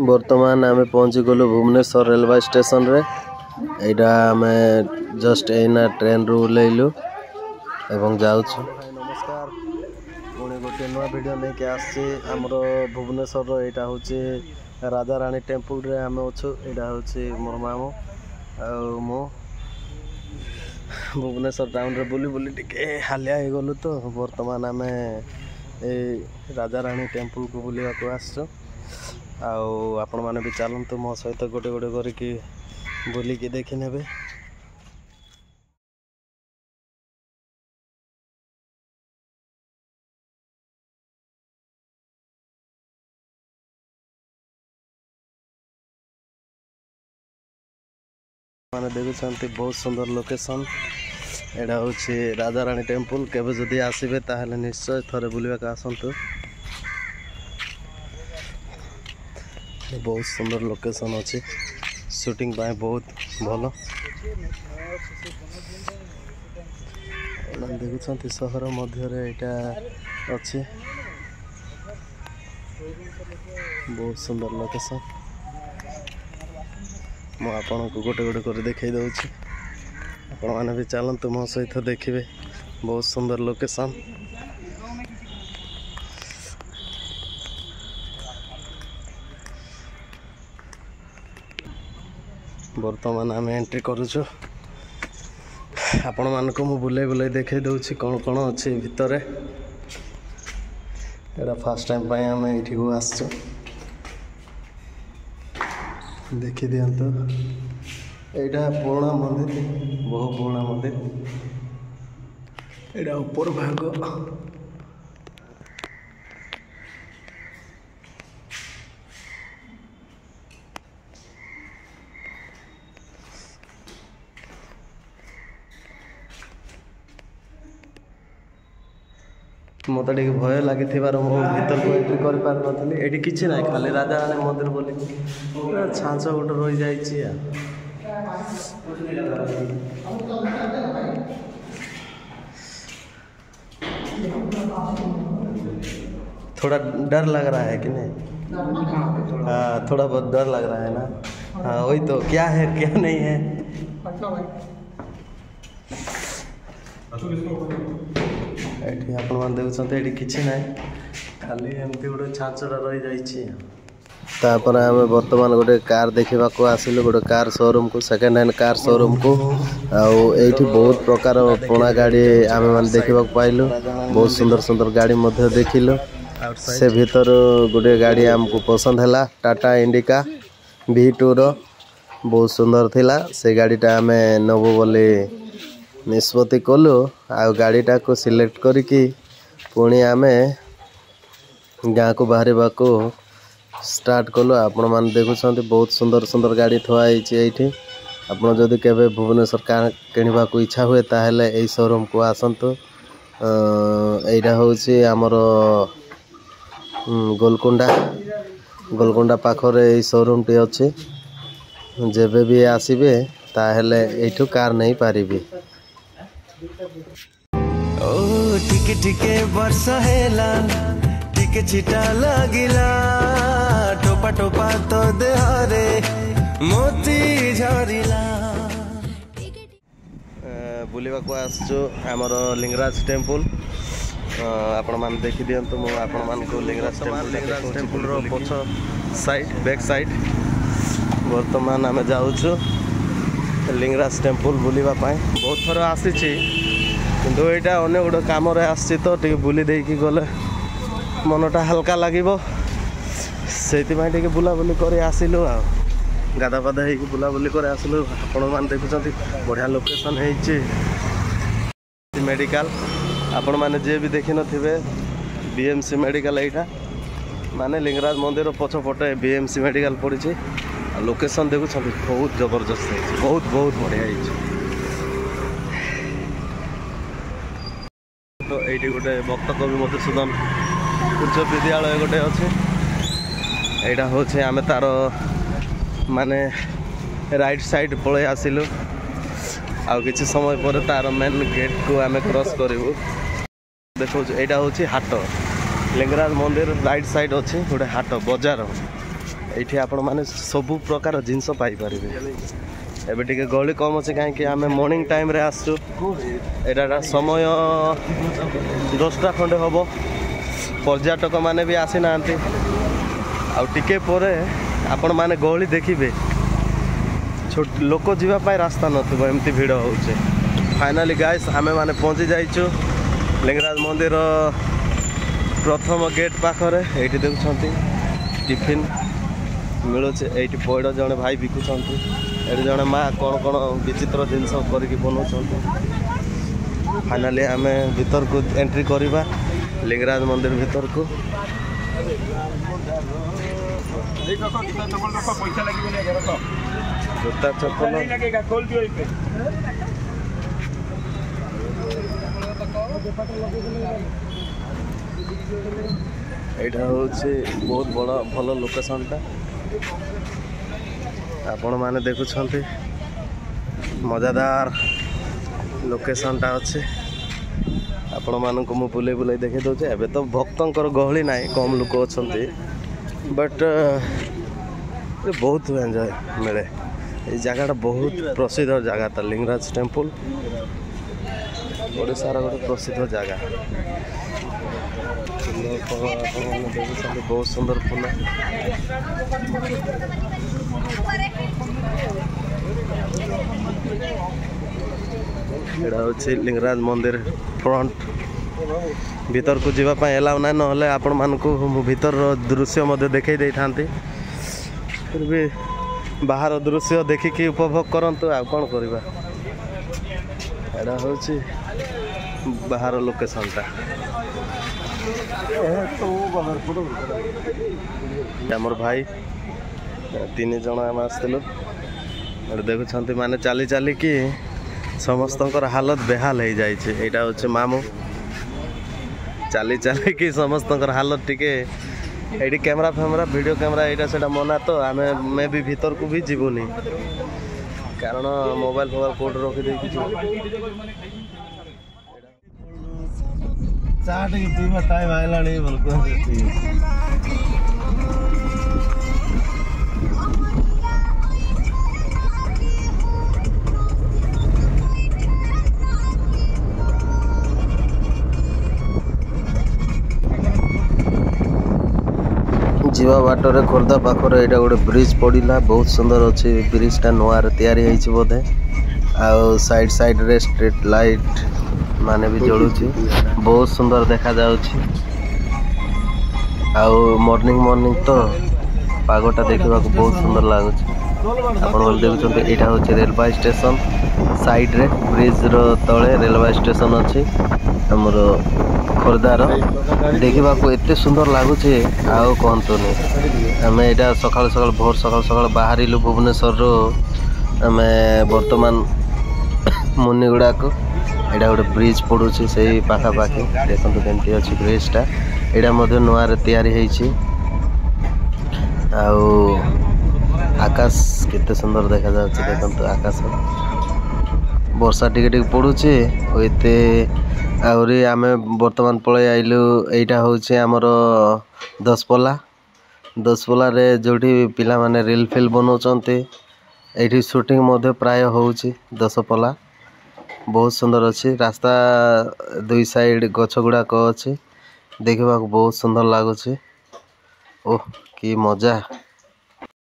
बर्तमान आम पहुँची गलु भुवनेश्वर रेलवे स्टेशन रे। एटा आम जस्ट एना ट्रेन रू ओह्लैलु एवं जाउछु। नमस्कार, पुणी गोटे नुआ वीडियो नहीं के आसी हमरो भुवनेश्वर रो। एटा होची राजा रानी टेम्पल रे आम अछु। एटा होची मोर मामू आ मो भुवनेश्वर टाउन रे बुली बुली टिके हालिया हो गलु। तो वर्तमान आम ए राजा रानी टेम्पल को बुलिया को आसछु। आपण माने भी चलतु मो सहित गोटे गोटे करके बुलिकी देखी नेबे। माने देखुछंती बहुत सुंदर लोकेशन। एडा होछि राजा रानी टेम्पल। केबे जदि आसीबे ताहले निश्चय थरे बुलिबा का आसंतु। बहुत सुंदर लोकेशन अच्छी, शूटिंग पाए बहुत भल। देखुं सहर मध्य अच्छी बहुत सुंदर लोकेशन। मु आपन को गोटे गोटे कर देखई दउछि। आपण माने भी चलंतु मो सहित देखिबे। बहुत सुंदर लोकेशन। वर्तमान आम एंट्री करुचु। आपण मान को मु बुले बुले देखे दउछि कौन कौन अच्छी भितर। एटा फर्स्ट टाइम पाए आम एठी को आसछु। देखि दियंतु एटा पुराना मंदिर, बहुत पुराना मंदिर। एटा ऊपर भाग मत भय लगी भीतर को एंट्री कर पार नथली। एटी किछि ना, खाली राजा रानी मंदिर बोली छांच गोटे रही जाइछि। थोड़ा डर लग रहा है कि नहीं? हाँ, थोड़ा बहुत डर लग रहा है ना। हाँ वही तो, क्या है क्या नहीं है। एठी आपण मान देखुछन्ते एठी किछि नै, खाली एमती गोटे छांचड़ा रही जाइछि। तापर आम वर्तमान गोटे कार देखा आसिलु। गोटे कार शोरूम को, सेकेंड हैंड कार शोरूम को। आउठी बहुत प्रकार पुराना गाड़ी आम मैंने देखा पाइलु। बहुत सुंदर सुंदर गाड़ी मध्य देखिलु। से भीतर गोटे गाड़ी आमको पसंद है, टाटा इंडिका V2 रो। बहुत सुंदर थिला। से गाड़ीटा आम नबु बोली निष्पत्ति कलु। आ गाड़ीटा को सिलेक्ट करिकी पुणी आम गाँ को बाहर को स्टार्ट कलु। आपण मान देखुछन्ते बहुत सुंदर सुंदर गाड़ी थुआ होइछि। आपण जदि केबे भुवनेश्वर कार किनिबा को इच्छा हुए ताहेले एई शोरूम को आसंतु। एइटा होछि हमर गोलकोंडा पाखरे एई शोरूम टी अछि। जेबे भी आसीबे ताहेले एठू कार नहीं पारिबे। ओ टिके टिके वर्षा हेला, टिके छिटा लागिला, टोपा टोपा तो देहरे मोती झरिला। बुलिबा को आसछु हमर लिंगराज टेम्पल। आपण मान देखि दियंतु। मो आपण मान को लिंगराज टेम्पल रो पछ साइड, बैक साइड वर्तमान आम जाउछु लिंगराज टेम्पल बुलिबा पाए। बहुत थर आसीछि, किंतु एटा अन्य गोटे काम रे आसी तो टिके बुली देकी गले मनटा हल्का लागिबो। सेति माइ टिके बुला बुली करे आसिलु। आ गादा पादा हेकी बुला बुली करे आसिलु। आपण मान देखुछंती बढ़िया लोकेशन हेछि। मेडिकल आपण माने जे भी देखि नथिबे, BMC मेडिकल एटा माने लिंगराज मंदिर पछ पटे BMC मेडिकल पड़िछि। लोकेशन देखुछंती बहुत जबरदस्त है, बहुत बहुत बढ़िया है। तो ये गोटे भक्त कवि मधुसूदन उच्च विद्यालय गोटे अच्छे। यहाँ हूँ आम तार माने राइट साइड पलि आसिलु। आ किसी समय पर तार मेन गेट को आम क्रॉस करूँ। देखो यहाँ हूँ हाट, लिंगराज मंदिर राइट साइड अच्छी गोटे हाट बजार। ଏଇଠି ଆପଣମାନେ ସବୁ ପ୍ରକାର ଜିନିଷ ପାଇପାରିବେ। ଏବେ ଟିକେ ଗହଳି କମ୍ ଅଛି କାହିଁକି ଆମେ ମର୍ଣ୍ଣିଂ ଟାଇମ୍ରେ ଆସିଛୁ। ଏଇଟା ସମୟ 10ଟା ଖଣ୍ଡେ ହେବ। ପର୍ଯ୍ୟଟକ ମାନେ ବି ଆସିନାହାନ୍ତି। ଆଉ ଟିକେ ପରେ ଆପଣମାନେ ଗହଳି ଦେଖିବେ, ଲୋକ ଯିବା ପାଇଁ ରାସ୍ତା ନଥିବ, ଏମିତି ଭିଡ଼ ହେଉଛି। ଫାଇନାଲି ଗାଇସ୍ ଆମେମାନେ ପହଞ୍ଚି ଯାଇଛୁ ଲିଙ୍ଗରାଜ ମନ୍ଦିର ପ୍ରଥମ ଗେଟ୍ ପାଖରେ। ଏଇଠି ଦେଖୁଛନ୍ତି ଟିଫିନ୍ ମିଳୁଛି। ଏଇଠି ପଇଡ଼ ଜଣେ ଭାଇ ବିକୁଛନ୍ତି। ଏଠି ଜଣେ ମା କ'ଣ କ'ଣ ବିଚିତ୍ର ଜିନିଷ କରିକି ବନାଉଛନ୍ତି। ଫାଇନାଲି ଆମେ ଭିତରକୁ ଏଣ୍ଟ୍ରି କରିବା ଲିଙ୍ଗରାଜ ମନ୍ଦିର ଭିତରକୁ। ଜୋତା ଚପଲ ଏଇଟା ହେଉଛି ବହୁତ ବଡ଼ ଭଲ ଲୋକେସନ୍ଟା। ଆପଣମାନେ ଦେଖୁଛନ୍ତି ମଜାଦାର ଲୋକେସନ୍ଟା ଅଛି। ଆପଣମାନଙ୍କୁ ମୁଁ ବୁଲେଇ ବୁଲେଇ ଦେଖାଇ ଦେଉଛି। ଏବେ ତ ଭକ୍ତଙ୍କର ଗହଳି ନାହିଁ, କମ୍ ଲୋକ ଅଛନ୍ତି, ବଟ୍ ବହୁତ ଏନ୍ଜୟ ମିଳେ। ଏଇ ଜାଗାଟା ବହୁତ ପ୍ରସିଦ୍ଧ ଜାଗାଟା ଲିଙ୍ଗରାଜ ଟେମ୍ପଲ୍ ଓଡ଼ିଶାର ଗୋଟେ ପ୍ରସିଦ୍ଧ ଜାଗା। ଫୁଲ ଆପଣମାନେ ଦେଖୁଛନ୍ତି ବହୁତ ସୁନ୍ଦର ଫୁଲ। ଏଇଟା ହେଉଛି ଲିଙ୍ଗରାଜ ମନ୍ଦିର ଫ୍ରଣ୍ଟ। ଭିତରକୁ ଯିବା ପାଇଁ ଏଲାଉ ନାହିଁ, ନହେଲେ ଆପଣମାନଙ୍କୁ ମୁଁ ଭିତରର ଦୃଶ୍ୟ ମଧ୍ୟ ଦେଖାଇ ଦେଇଥାନ୍ତି। ଫିର୍ ବି ବାହାର ଦୃଶ୍ୟ ଦେଖିକି ଉପଭୋଗ କରନ୍ତୁ, ଆଉ କ'ଣ କରିବା। ଏଇଟା ହେଉଛି ବାହାର ଲୋକେସନ୍ଟା। ଆମର ଭାଇ 3 ଜଣ ଆମେ ଆସିଥିଲୁ। ଏଠି ଦେଖୁଛନ୍ତି ମାନେ ଚାଲି ଚାଲିକି ସମସ୍ତଙ୍କର ହାଲତ ବେହାଲ ହେଇଯାଇଛି। ଏଇଟା ହେଉଛି ମାମୁଁ। ଚାଲି ଚାଲିକି ସମସ୍ତଙ୍କର ହାଲତ ଟିକେ, ଏଇଠି କ୍ୟାମେରା ଫ୍ୟାମେରା ଭିଡ଼ିଓ କ୍ୟାମେରା ଏଇଟା ସେଇଟା ମନା, ତ ଆମେ ବି ଭିତରକୁ ବି ଯିବୁନି, କାରଣ ମୋବାଇଲ ଫୋବାଇଲ କୋଉଠି ରଖିଦେଇକି ଯିବୁ। ଚା ଟିକେ ପିଇବା ଟାଇମ୍ ଆଇଲାଣି ଭଲ କୁହନ୍ତି। ଯିବା ବାଟରେ ଖୋର୍ଦ୍ଧା ପାଖରେ ଏଇଟା ଗୋଟେ ବ୍ରିଜ୍ ପଡ଼ିଲା, ବହୁତ ସୁନ୍ଦର ଅଛି। ବ୍ରିଜଟା ନୂଆରେ ତିଆରି ହେଇଛି ବୋଧେ। ଆଉ ସାଇଡ଼ରେ ଷ୍ଟ୍ରିଟ୍ ଲାଇଟ୍ ମାନେ ବି ଜଳୁଛି, ବହୁତ ସୁନ୍ଦର ଦେଖାଯାଉଛି। ଆଉ ମର୍ଣ୍ଣିଂ ତ ପାଗଟା ଦେଖିବାକୁ ବହୁତ ସୁନ୍ଦର ଲାଗୁଛି। ଆପଣମାନେ ଦେଖୁଛନ୍ତି ଏଇଟା ହେଉଛି ରେଲୱେ ଷ୍ଟେସନ। ସାଇଡ଼ରେ ବ୍ରିଜ୍ର ତଳେ ରେଲୱେ ଷ୍ଟେସନ ଅଛି ଆମର ଖୋର୍ଦ୍ଧାର। ଦେଖିବାକୁ ଏତେ ସୁନ୍ଦର ଲାଗୁଛି ଆଉ କହନ୍ତୁନି। ଆମେ ଏଇଟା ଭୋର ସକାଳୁ ବାହାରିଲୁ ଭୁବନେଶ୍ୱରରୁ। ଆମେ ବର୍ତ୍ତମାନ ମୁନିଗୁଡ଼ାକୁ। ଏଇଟା ଗୋଟେ ବ୍ରିଜ୍ ପଡ଼ୁଛି ସେଇ ପାଖାପାଖି। ଦେଖନ୍ତୁ କେମିତି ଅଛି ବ୍ରିଜ୍ଟା। ଏଇଟା ମଧ୍ୟ ନୂଆରେ ତିଆରି ହେଇଛି। ଆଉ ଆକାଶ କେତେ ସୁନ୍ଦର ଦେଖାଯାଉଛି, ଦେଖନ୍ତୁ ଆକାଶ। ବର୍ଷା ଟିକେ ଟିକେ ପଡ଼ୁଛି। ଏତେ ଆହୁରି ଆମେ ବର୍ତ୍ତମାନ ପଳେଇ ଆଇଲୁ। ଏଇଟା ହେଉଛି ଆମର ଦଶପଲ୍ଲାରେ ଯେଉଁଠି ପିଲାମାନେ ରିଲ୍ ଫିଲ୍ ବନାଉଛନ୍ତି। ଏଇଠି ସୁଟିଂ ମଧ୍ୟ ପ୍ରାୟ ହେଉଛି। ଦଶପଲ୍ଲା ବହୁତ ସୁନ୍ଦର ଅଛି। ରାସ୍ତା 2 ସାଇଡ଼୍ ଗଛ ଗୁଡ଼ାକ ଅଛି, ଦେଖିବାକୁ ବହୁତ ସୁନ୍ଦର ଲାଗୁଛି। ଓଃ କି ମଜା।